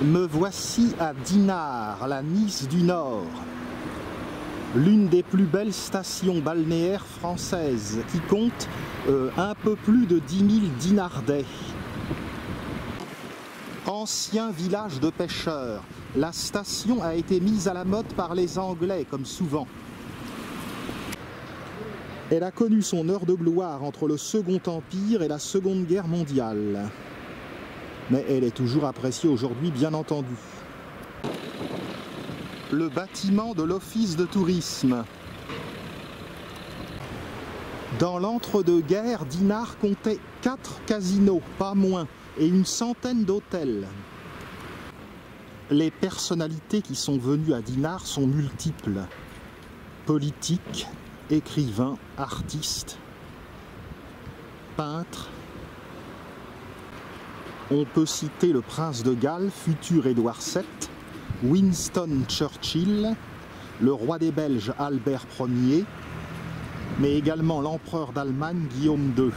Me voici à Dinard, la Nice du Nord, l'une des plus belles stations balnéaires françaises, qui compte un peu plus de 10 000 dinardais. Ancien village de pêcheurs, la station a été mise à la mode par les Anglais, comme souvent. Elle a connu son heure de gloire entre le Second Empire et la Seconde Guerre mondiale. Mais elle est toujours appréciée aujourd'hui, bien entendu. Le bâtiment de l'Office de tourisme. Dans l'entre-deux-guerres, Dinard comptait 4 casinos, pas moins, et une centaine d'hôtels. Les personnalités qui sont venues à Dinard sont multiples. Politiques, écrivains, artistes, peintres. On peut citer le prince de Galles, futur Édouard VII, Winston Churchill, le roi des Belges Albert Ier, mais également l'empereur d'Allemagne Guillaume II,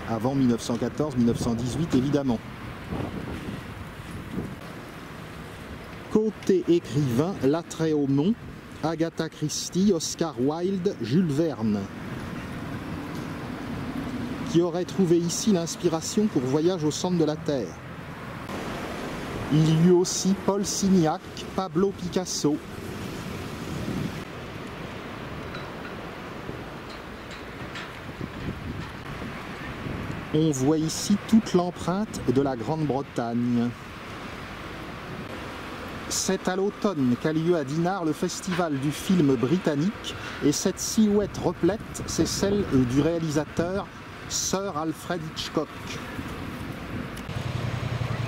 avant 1914-1918 évidemment. Côté écrivain, Lautréamont, Agatha Christie, Oscar Wilde, Jules Verne, qui aurait trouvé ici l'inspiration pour Voyage au centre de la Terre. Il y eut aussi Paul Signac, Pablo Picasso. On voit ici toute l'empreinte de la Grande-Bretagne. C'est à l'automne qu'a lieu à Dinard le festival du film britannique et cette silhouette replète, c'est celle du réalisateur Sir Alfred Hitchcock.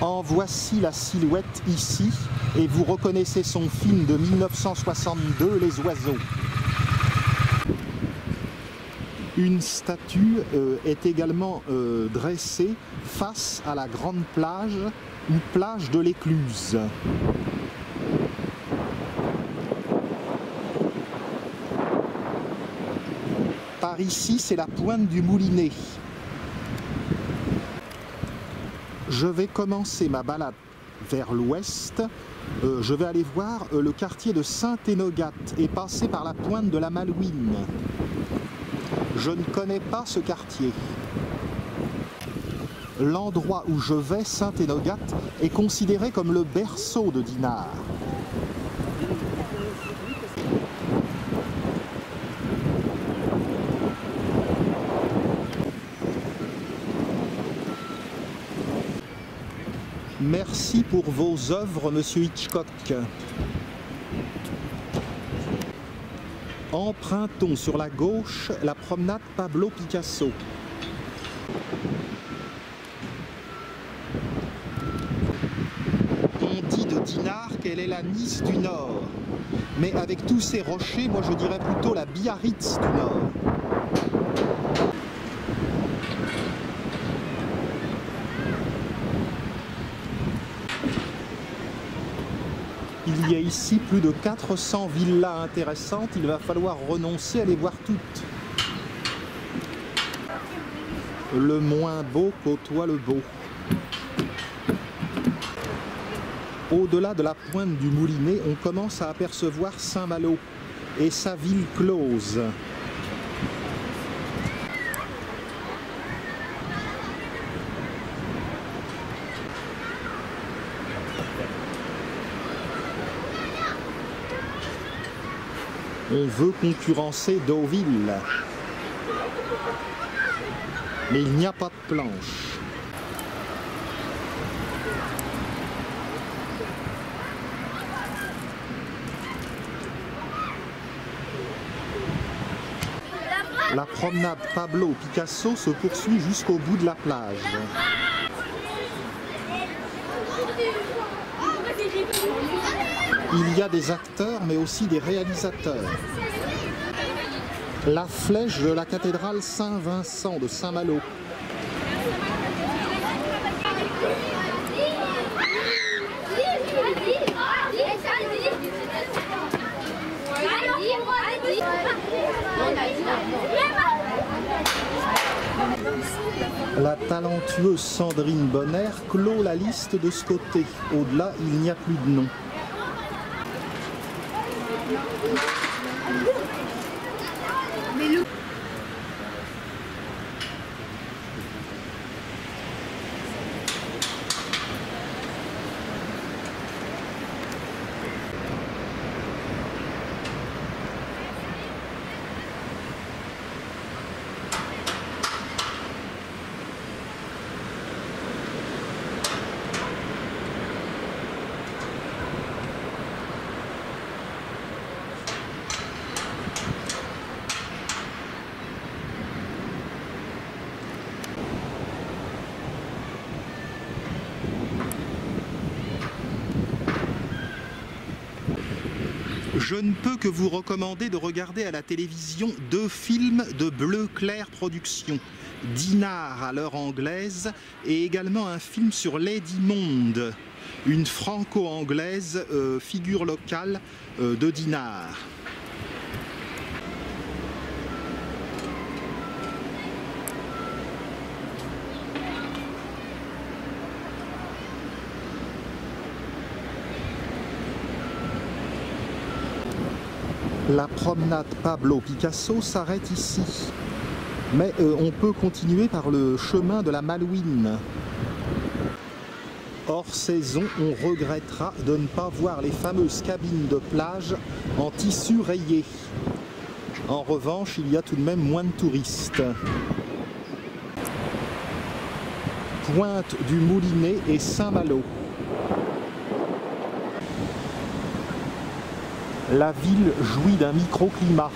En voici la silhouette ici, et vous reconnaissez son film de 1962, Les Oiseaux. Une statue est également dressée face à la grande plage, ou plage de l'Écluse. Par ici, c'est la pointe du Moulinet. Je vais commencer ma balade vers l'ouest. Je vais aller voir le quartier de Saint-Énogat et passer par la pointe de la Malouine. Je ne connais pas ce quartier. L'endroit où je vais, Saint-Énogat, est considéré comme le berceau de Dinard. Merci pour vos œuvres, monsieur Hitchcock. Empruntons sur la gauche la promenade Pablo Picasso. On dit de Dinard qu'elle est la Nice du Nord. Mais avec tous ces rochers, moi je dirais plutôt la Biarritz du Nord. Il y a ici plus de 400 villas intéressantes, il va falloir renoncer à les voir toutes. Le moins beau côtoie le beau. Au-delà de la pointe du Moulinet, on commence à apercevoir Saint-Malo et sa ville close. On veut concurrencer Deauville, mais il n'y a pas de planche. La promenade Pablo Picasso se poursuit jusqu'au bout de la plage. Il y a des acteurs, mais aussi des réalisateurs. La flèche de la cathédrale Saint-Vincent de Saint-Malo. La talentueuse Sandrine Bonner clôt la liste de ce côté. Au-delà, il n'y a plus de nom. Je ne peux que vous recommander de regarder à la télévision 2 films de Bleu Clair Productions. Dinard à l'heure anglaise et également un film sur Lady Monde, une franco-anglaise figure locale de Dinard. La promenade Pablo Picasso s'arrête ici, mais on peut continuer par le chemin de la Malouine. Hors saison, on regrettera de ne pas voir les fameuses cabines de plage en tissu rayé. En revanche, il y a tout de même moins de touristes. Pointe du Moulinet et Saint-Malo. La ville jouit d'un microclimat.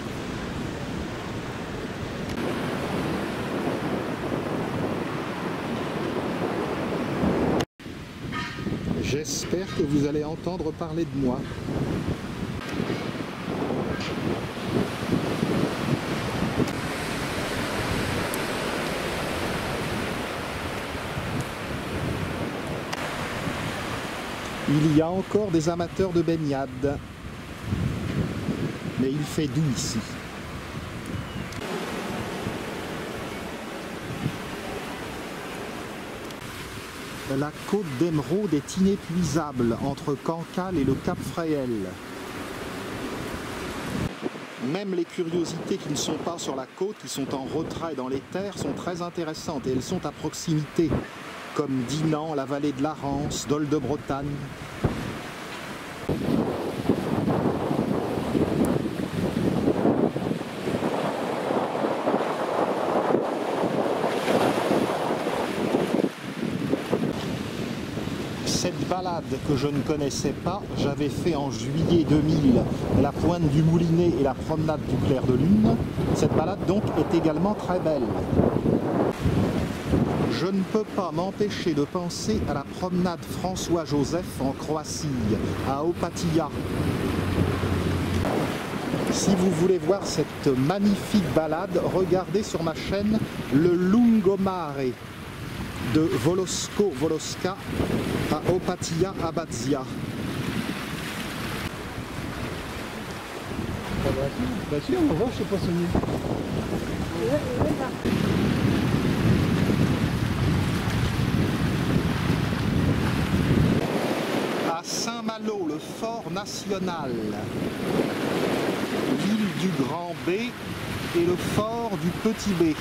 J'espère que vous allez entendre parler de moi. Il y a encore des amateurs de baignade. Mais il fait doux ici. La côte d'Émeraude est inépuisable entre Cancale et le Cap Fréhel. Même les curiosités qui ne sont pas sur la côte, qui sont en retrait dans les terres, sont très intéressantes et elles sont à proximité, comme Dinan, la vallée de la Rance, Dol de Bretagne. Cette balade que je ne connaissais pas, j'avais fait en juillet 2000 la pointe du Moulinet et la promenade du Clair de Lune. Cette balade donc est également très belle. Je ne peux pas m'empêcher de penser à la promenade François-Joseph en Croatie, à Opatija. Si vous voulez voir cette magnifique balade, regardez sur ma chaîne le Lungomare de Volosko Voloska à Opatija Abazia. Bah si, on va voir, je sais pas si à Saint-Malo, le fort national, l'île du Grand B et le fort du Petit B.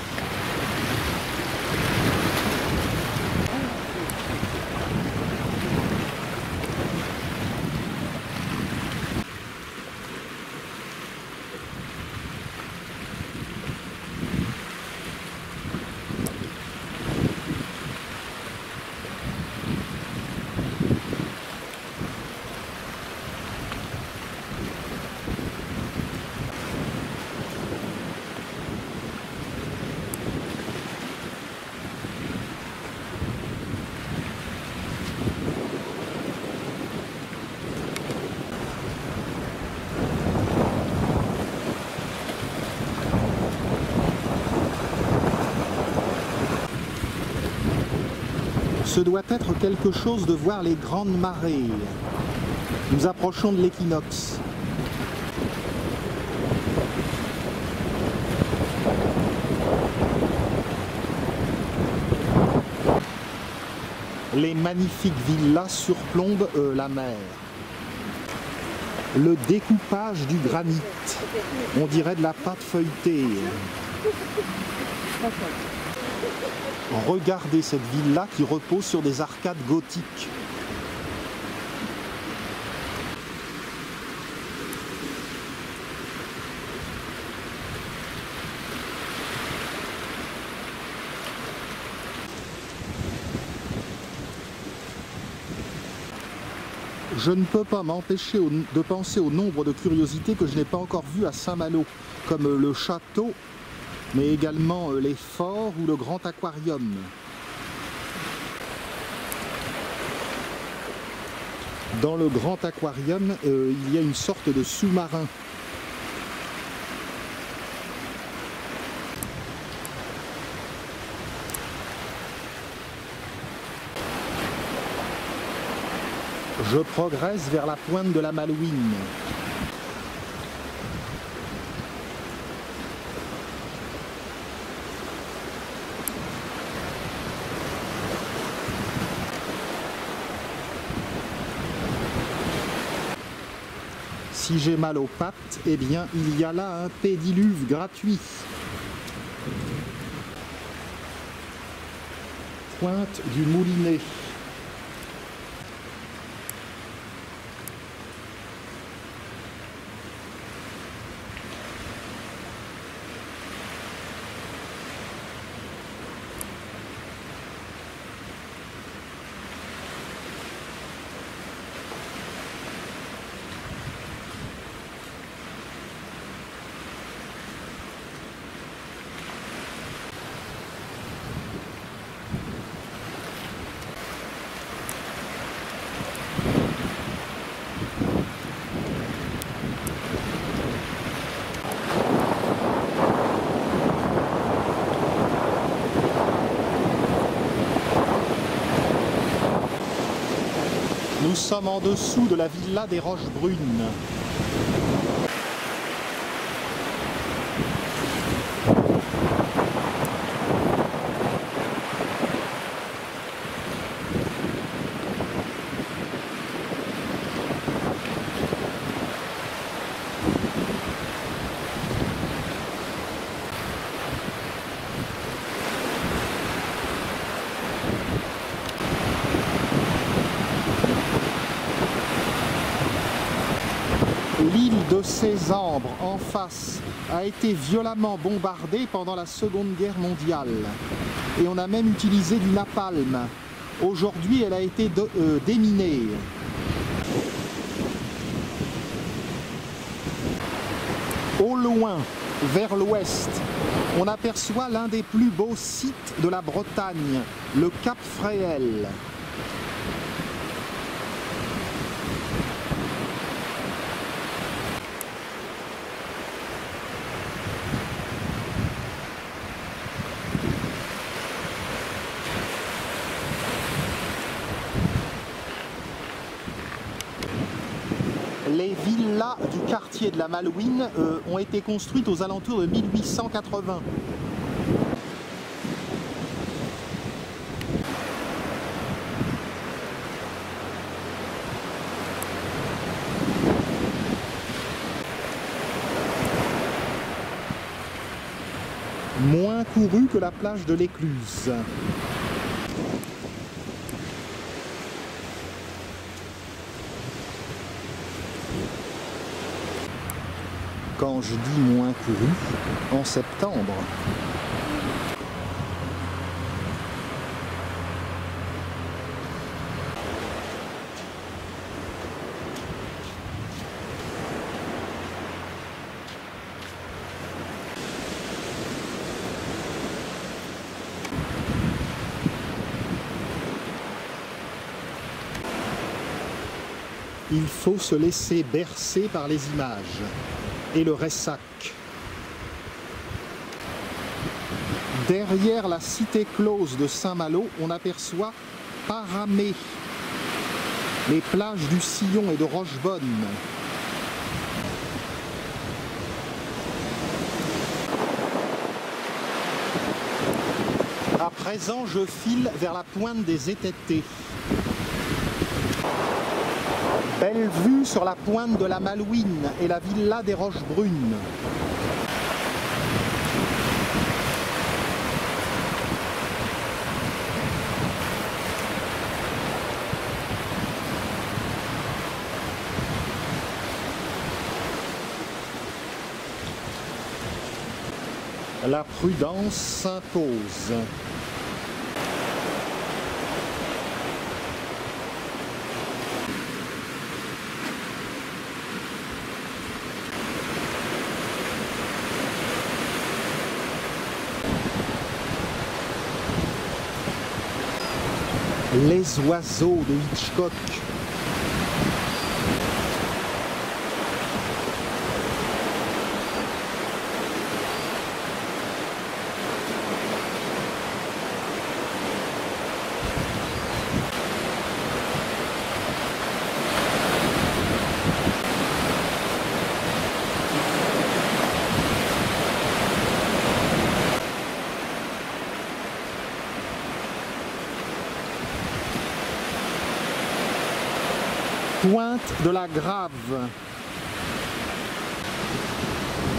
Ce doit être quelque chose de voir les grandes marées. Nous approchons de l'équinoxe. Les magnifiques villas surplombent la mer. Le découpage du granit, on dirait de la pâte feuilletée. Regardez cette villa qui repose sur des arcades gothiques. Je ne peux pas m'empêcher de penser au nombre de curiosités que je n'ai pas encore vues à Saint-Malo, comme le château, mais également les forts ou le grand aquarium. Dans le grand aquarium, il y a une sorte de sous-marin. Je progresse vers la pointe de la Malouine. Si j'ai mal aux pattes, eh bien, il y a là un pédiluve gratuit. Pointe du Moulinet. Nous sommes en dessous de la villa des Roches Brunes. L'île de Cézembre, en face, a été violemment bombardée pendant la Seconde Guerre mondiale. Et on a même utilisé du napalm. Aujourd'hui, elle a été déminée. Au loin, vers l'ouest, on aperçoit l'un des plus beaux sites de la Bretagne, le Cap Fréhel. Les villas du quartier de la Malouine ont été construites aux alentours de 1880. Moins couru que la plage de l'Écluse. Quand je dis moins couru, en septembre. Il faut se laisser bercer par les images et le ressac. Derrière la cité close de Saint-Malo, on aperçoit Paramé, les plages du Sillon et de Rochebonne. Après présent, je file vers la pointe des Ététés. Belle vue sur la pointe de la Malouine et la villa des Roches Brunes. La prudence s'impose. Les oiseaux de Hitchcock. Pointe de la Grave.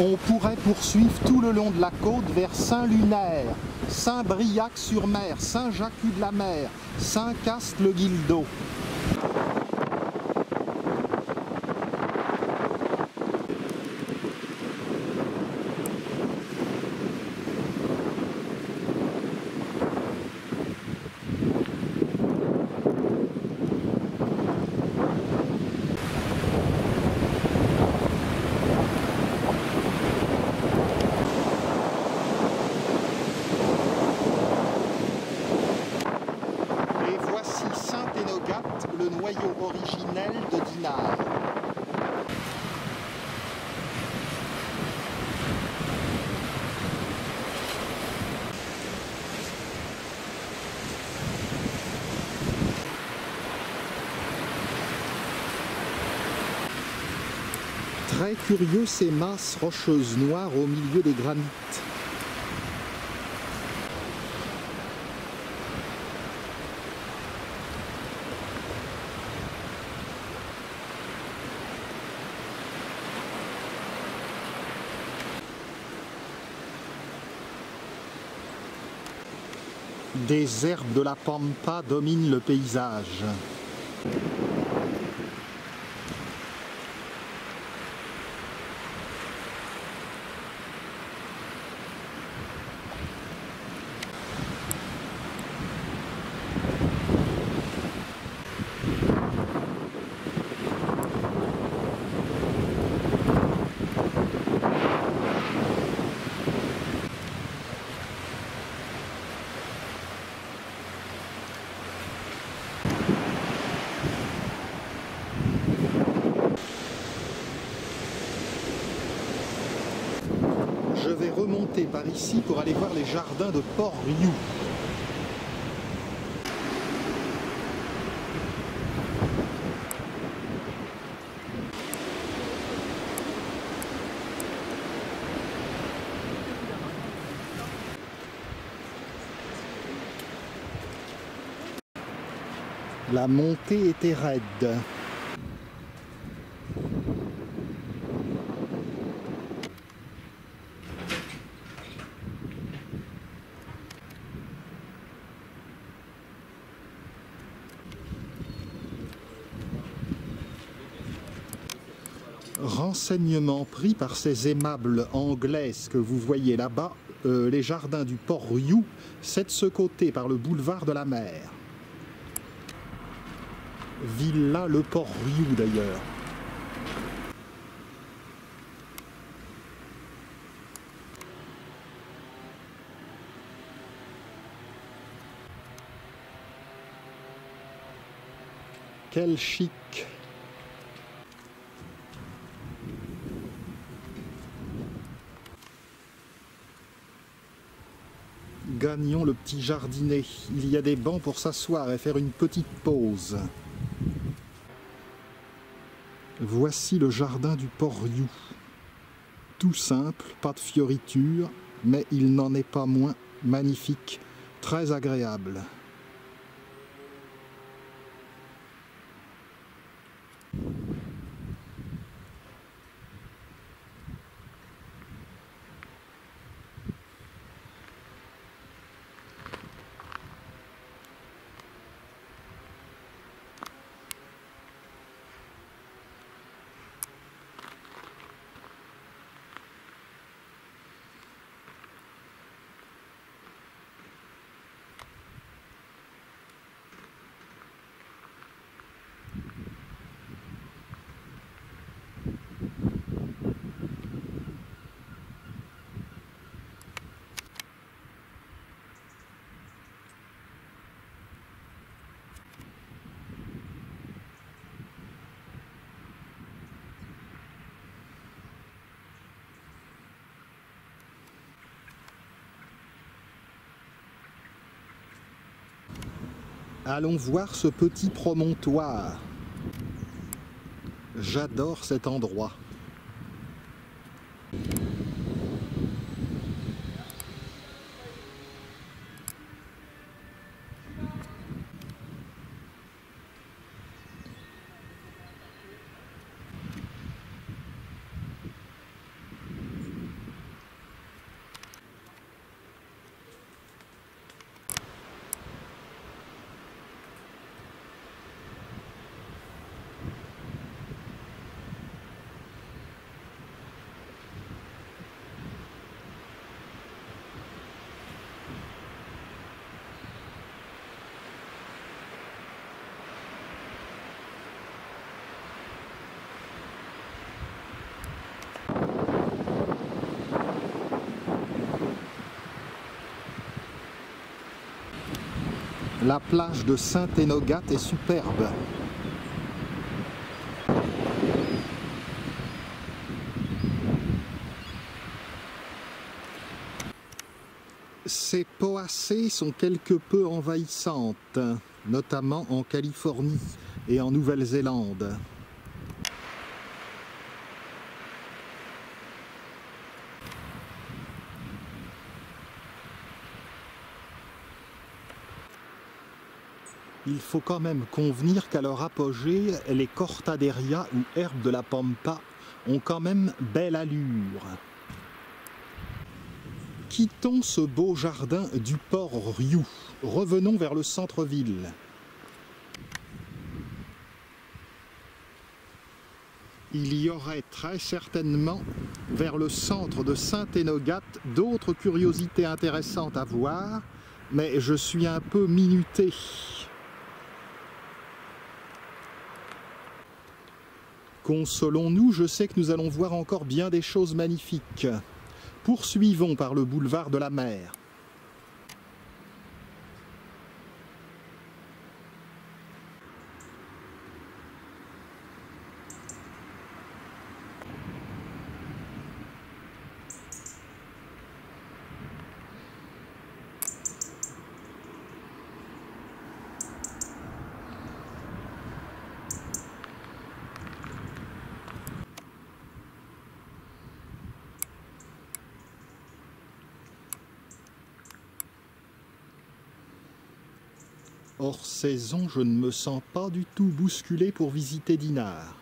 On pourrait poursuivre tout le long de la côte vers Saint-Lunaire, Saint-Briac-sur-Mer, Saint-Jacques-de-la-Mer, Saint-Cast-le-Guildo. Le noyau originel de Dinard. Très curieux ces masses rocheuses noires au milieu des granites. Des herbes de la pampa dominent le paysage. Je vais remonter par ici pour aller voir les jardins de Port-Rioux. La montée était raide. Renseignements pris par ces aimables Anglaises que vous voyez là-bas, les jardins du Port-Rioux, c'est de ce côté par le boulevard de la Mer. Villa le Port-Rioux d'ailleurs. Quel chic! Gagnons le petit jardinet. Il y a des bancs pour s'asseoir et faire une petite pause. Voici le jardin du Port-Rioux. Tout simple, pas de fioritures, mais il n'en est pas moins magnifique. très agréable. Allons voir ce petit promontoire. J'adore cet endroit. La plage de Saint-Énogat est superbe. Ces poacées sont quelque peu envahissantes, notamment en Californie et en Nouvelle-Zélande. Il faut quand même convenir qu'à leur apogée, les Cortaderia ou herbes de la Pampa ont quand même belle allure. Quittons ce beau jardin du port Riou. Revenons vers le centre-ville. Il y aurait très certainement, vers le centre de Saint-Énogat, d'autres curiosités intéressantes à voir, mais je suis un peu minuté. Consolons-nous, je sais que nous allons voir encore bien des choses magnifiques. Poursuivons par le boulevard de la Mer. Hors saison, je ne me sens pas du tout bousculé pour visiter Dinard.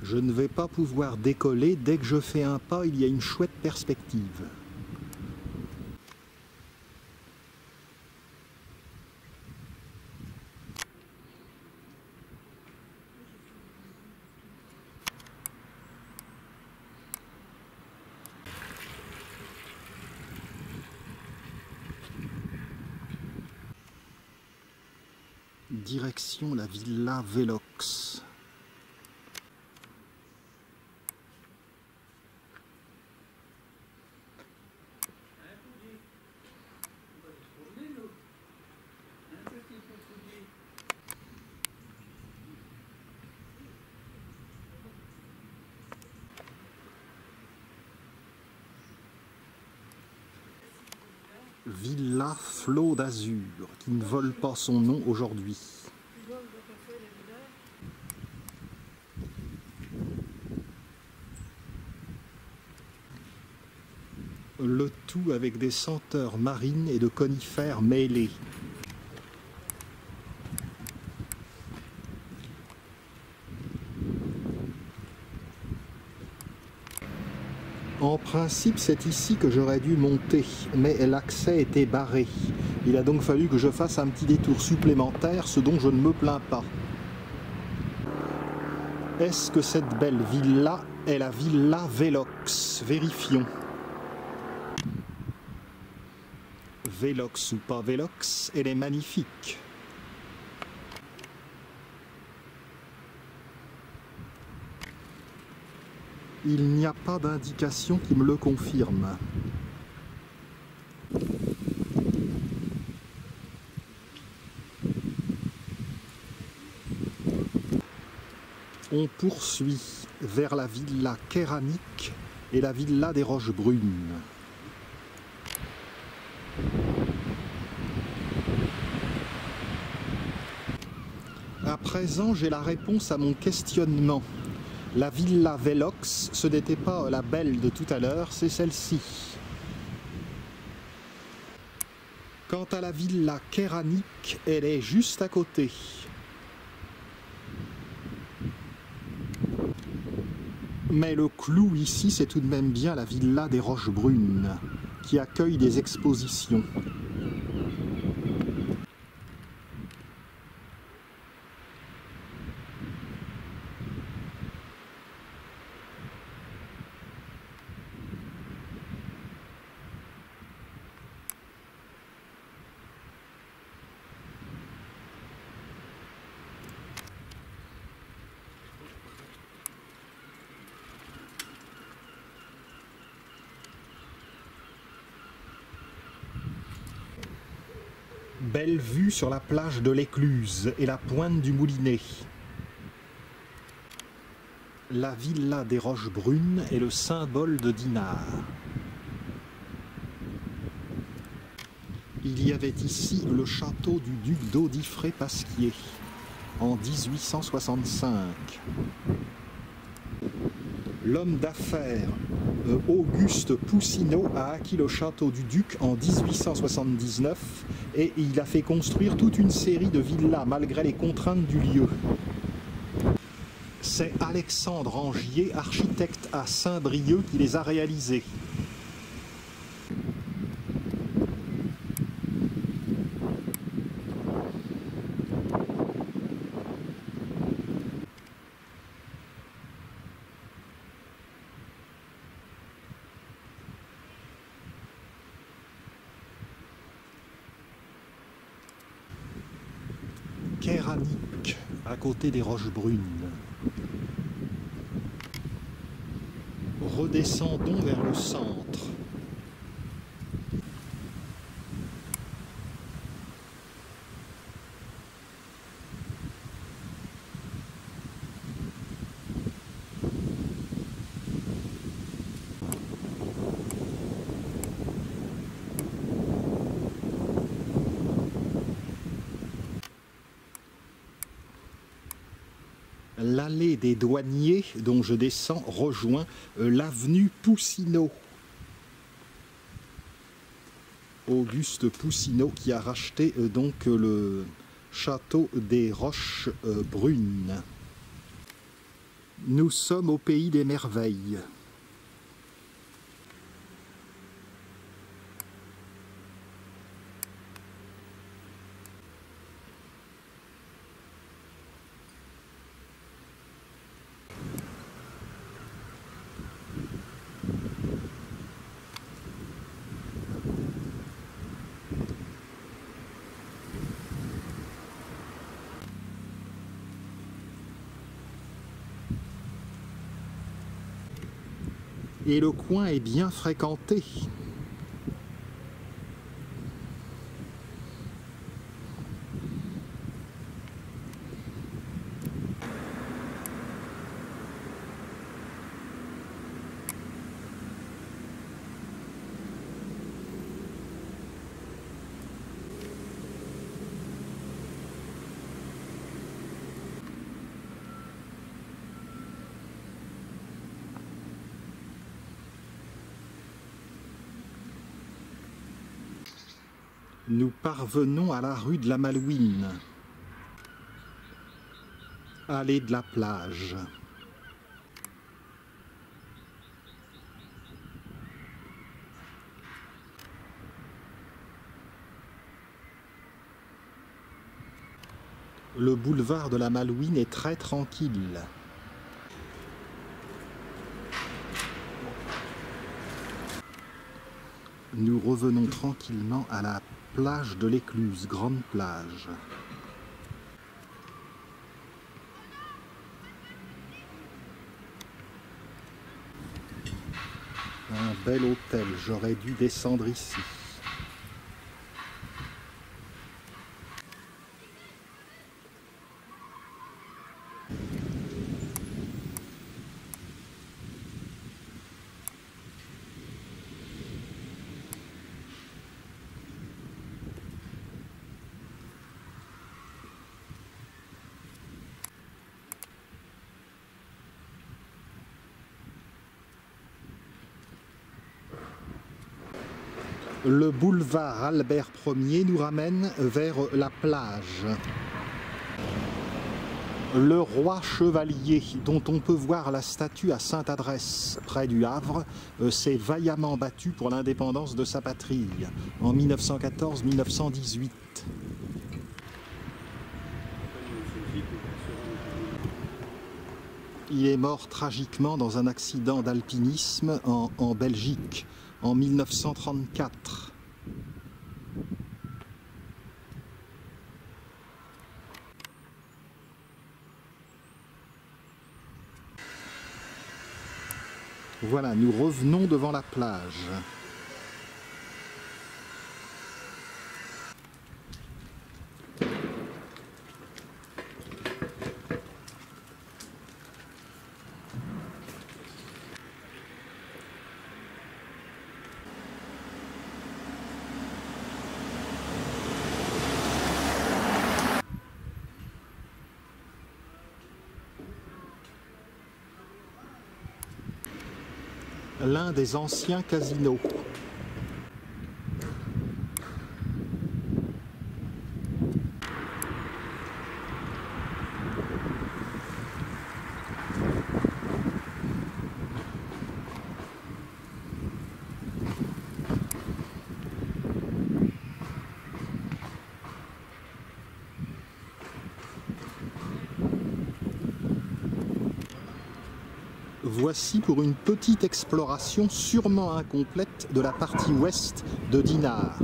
Je ne vais pas pouvoir décoller. Dès que je fais un pas, il y a une chouette perspective. Direction la villa Velox. Villa Flot d'Azur, qui ne vole pas son nom aujourd'hui. Le tout avec des senteurs marines et de conifères mêlés. En principe, c'est ici que j'aurais dû monter, mais l'accès était barré. Il a donc fallu que je fasse un petit détour supplémentaire, ce dont je ne me plains pas. Est-ce que cette belle villa est la villa Velox? Vérifions. Velox ou pas Velox, elle est magnifique. Il n'y a pas d'indication qui me le confirme. On poursuit vers la villa Kéranique et la villa des Roches Brunes. À présent, j'ai la réponse à mon questionnement. La villa Velox, ce n'était pas la belle de tout à l'heure, c'est celle-ci. Quant à la villa Kéranique, elle est juste à côté. Mais le clou ici, c'est tout de même bien la villa des Roches Brunes, qui accueille des expositions. Belle vue sur la plage de l'Écluse et la pointe du Moulinet. La villa des Roches Brunes est le symbole de Dinard. Il y avait ici le château du duc d'Audifré-Pasquier en 1865. L'homme d'affaires Auguste Poussineau a acquis le château du Duc en 1879 et il a fait construire toute une série de villas malgré les contraintes du lieu. C'est Alexandre Angier, architecte à Saint-Brieuc, qui les a réalisées. Kéranique, à côté des Roches Brunes. Redescendons vers le centre. L'allée des douaniers, dont je descends, rejoint l'avenue Poussineau. Auguste Poussineau qui a racheté donc le château des Roches Brunes. Nous sommes au pays des merveilles. Et le coin est bien fréquenté. Nous parvenons à la rue de la Malouine, allée de la plage. Le boulevard de la Malouine est très tranquille. Nous revenons tranquillement à la plage de l'Écluse, grande plage. Un bel hôtel, j'aurais dû descendre ici. Le boulevard Albert Ier nous ramène vers la plage. Le roi chevalier, dont on peut voir la statue à Sainte-Adresse, près du Havre, s'est vaillamment battu pour l'indépendance de sa patrie en 1914-1918. Il est mort tragiquement dans un accident d'alpinisme en Belgique en 1934. Voilà, nous revenons devant la plage. L'un des anciens casinos. Voici pour une petite exploration sûrement incomplète de la partie ouest de Dinard.